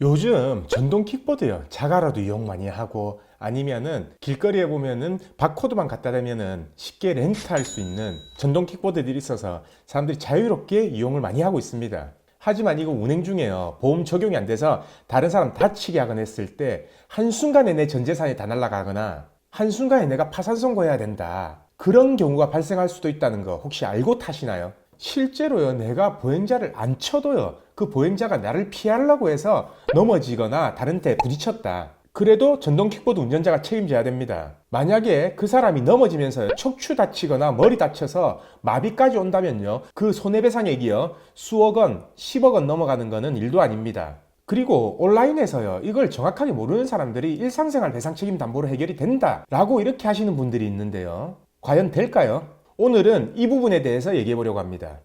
요즘 전동 킥보드요. 자가라도 이용 많이 하고 아니면은 길거리에 보면은 바코드만 갖다 대면은 쉽게 렌트할 수 있는 전동 킥보드들이 있어서 사람들이 자유롭게 이용을 많이 하고 있습니다. 하지만 이거 운행 중에요. 보험 적용이 안 돼서 다른 사람 다치게 하거나 했을 때 한순간에 내 전 재산이 다 날아가거나 한순간에 내가 파산 선고해야 된다. 그런 경우가 발생할 수도 있다는 거 혹시 알고 타시나요? 실제로요, 내가 보행자를 안 쳐도요, 그 보행자가 나를 피하려고 해서 넘어지거나 다른 데 부딪혔다. 그래도 전동 킥보드 운전자가 책임져야 됩니다. 만약에 그 사람이 넘어지면서 척추 다치거나 머리 다쳐서 마비까지 온다면요, 그 손해배상액이요, 수억 원, 10억 원 넘어가는 거는 일도 아닙니다. 그리고 온라인에서요, 이걸 정확하게 모르는 사람들이 일상생활 배상 책임 담보로 해결이 된다 라고 이렇게 하시는 분들이 있는데요, 과연 될까요? 오늘은 이 부분에 대해서 얘기해 보려고 합니다.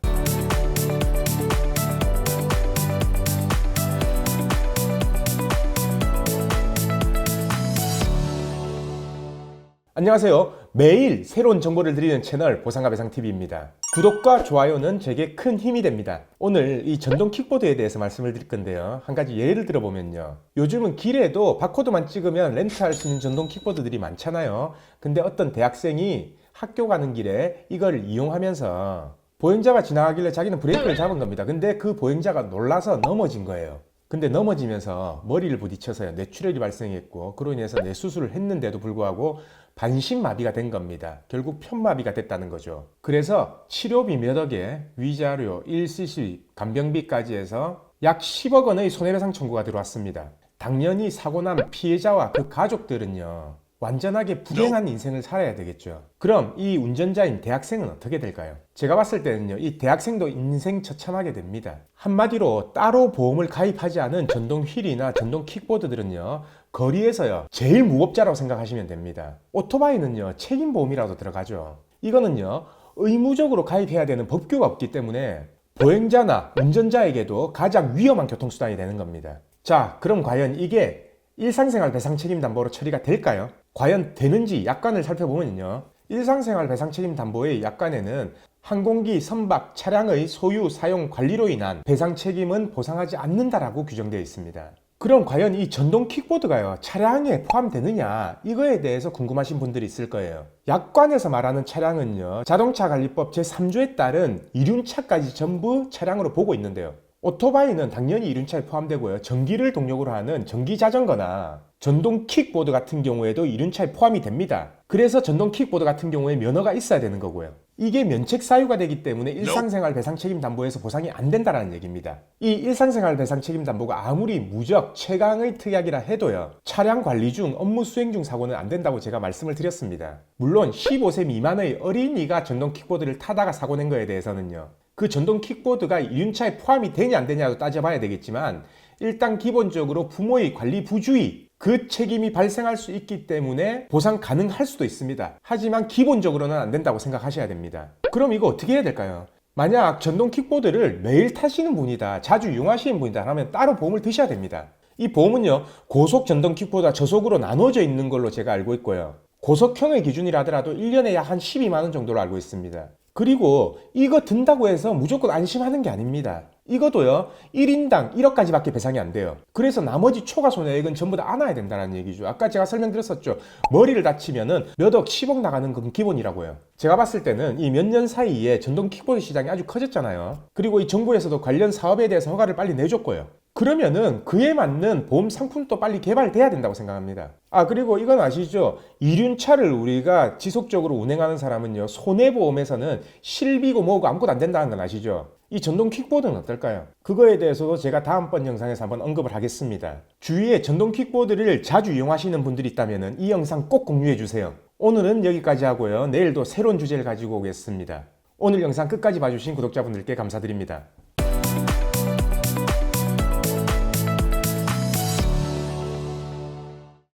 안녕하세요. 매일 새로운 정보를 드리는 채널 보상가 배상TV입니다. 구독과 좋아요는 제게 큰 힘이 됩니다. 오늘 이 전동 킥보드에 대해서 말씀을 드릴 건데요. 한 가지 예를 들어보면요. 요즘은 길에도 바코드만 찍으면 렌트할 수 있는 전동 킥보드들이 많잖아요. 근데 어떤 대학생이 학교 가는 길에 이걸 이용하면서 보행자가 지나가길래 자기는 브레이크를 잡은 겁니다. 근데 그 보행자가 놀라서 넘어진 거예요. 근데 넘어지면서 머리를 부딪혀서요, 뇌출혈이 발생했고, 그로 인해서 뇌수술을 했는데도 불구하고 반신마비가 된 겁니다. 결국 편마비가 됐다는 거죠. 그래서 치료비 몇 억에 위자료, 일시시, 간병비까지 해서 약 10억 원의 손해배상 청구가 들어왔습니다. 당연히 사고 난 피해자와 그 가족들은요, 완전하게 불행한 인생을 살아야 되겠죠. 그럼 이 운전자인 대학생은 어떻게 될까요? 제가 봤을 때는요, 이 대학생도 인생 처참하게 됩니다. 한마디로 따로 보험을 가입하지 않은 전동 휠이나 전동 킥보드들은요, 거리에서요, 제일 무법자라고 생각하시면 됩니다. 오토바이는요, 책임보험이라도 들어가죠. 이거는요, 의무적으로 가입해야 되는 법규가 없기 때문에 보행자나 운전자에게도 가장 위험한 교통수단이 되는 겁니다. 자, 그럼 과연 이게 일상생활 배상 책임 담보로 처리가 될까요? 과연 되는지 약관을 살펴보면요, 일상생활 배상 책임 담보의 약관에는 항공기, 선박, 차량의 소유, 사용, 관리로 인한 배상 책임은 보상하지 않는다라고 규정되어 있습니다. 그럼 과연 이 전동 킥보드가요, 차량에 포함되느냐, 이거에 대해서 궁금하신 분들이 있을 거예요. 약관에서 말하는 차량은요, 자동차관리법 제3조에 따른 이륜차까지 전부 차량으로 보고 있는데요, 오토바이는 당연히 이륜차에 포함되고요, 전기를 동력으로 하는 전기자전거나 전동 킥보드 같은 경우에도 이륜차에 포함이 됩니다. 그래서 전동 킥보드 같은 경우에 면허가 있어야 되는 거고요. 이게 면책 사유가 되기 때문에 일상생활 배상 책임 담보에서 보상이 안 된다는 얘기입니다. 이 일상생활 배상 책임 담보가 아무리 무적 최강의 특약이라 해도요, 차량 관리 중, 업무 수행 중 사고는 안 된다고 제가 말씀을 드렸습니다. 물론 15세 미만의 어린이가 전동 킥보드를 타다가 사고 낸 거에 대해서는요, 그 전동 킥보드가 이륜차에 포함이 되냐 안 되냐도 따져봐야 되겠지만, 일단 기본적으로 부모의 관리 부주의, 그 책임이 발생할 수 있기 때문에 보상 가능할 수도 있습니다. 하지만 기본적으로는 안 된다고 생각하셔야 됩니다. 그럼 이거 어떻게 해야 될까요? 만약 전동 킥보드를 매일 타시는 분이다, 자주 이용하시는 분이다 하면 따로 보험을 드셔야 됩니다. 이 보험은요, 고속 전동 킥보드와 저속으로 나눠져 있는 걸로 제가 알고 있고요, 고속형의 기준이라 하더라도 1년에 약 한 12만 원 정도로 알고 있습니다. 그리고 이거 든다고 해서 무조건 안심하는 게 아닙니다. 이것도요, 1인당 1억까지 밖에 배상이 안 돼요. 그래서 나머지 초과 손해액은 전부 다 안아야 된다는 얘기죠. 아까 제가 설명드렸었죠. 머리를 다치면은 몇 억, 10억 나가는 건 기본이라고요. 제가 봤을 때는 이 몇 년 사이에 전동 킥보드 시장이 아주 커졌잖아요. 그리고 이 정부에서도 관련 사업에 대해서 허가를 빨리 내줬고요. 그러면은 그에 맞는 보험 상품도 빨리 개발돼야 된다고 생각합니다. 그리고 이건 아시죠? 이륜차를 우리가 지속적으로 운행하는 사람은요, 손해보험에서는 실비고 뭐고 아무것도 안 된다는 건 아시죠? 이 전동 킥보드는 어떨까요? 그거에 대해서도 제가 다음번 영상에서 한번 언급을 하겠습니다. 주위에 전동 킥보드를 자주 이용하시는 분들이 있다면 이 영상 꼭 공유해 주세요. 오늘은 여기까지 하고요, 내일도 새로운 주제를 가지고 오겠습니다. 오늘 영상 끝까지 봐주신 구독자분들께 감사드립니다.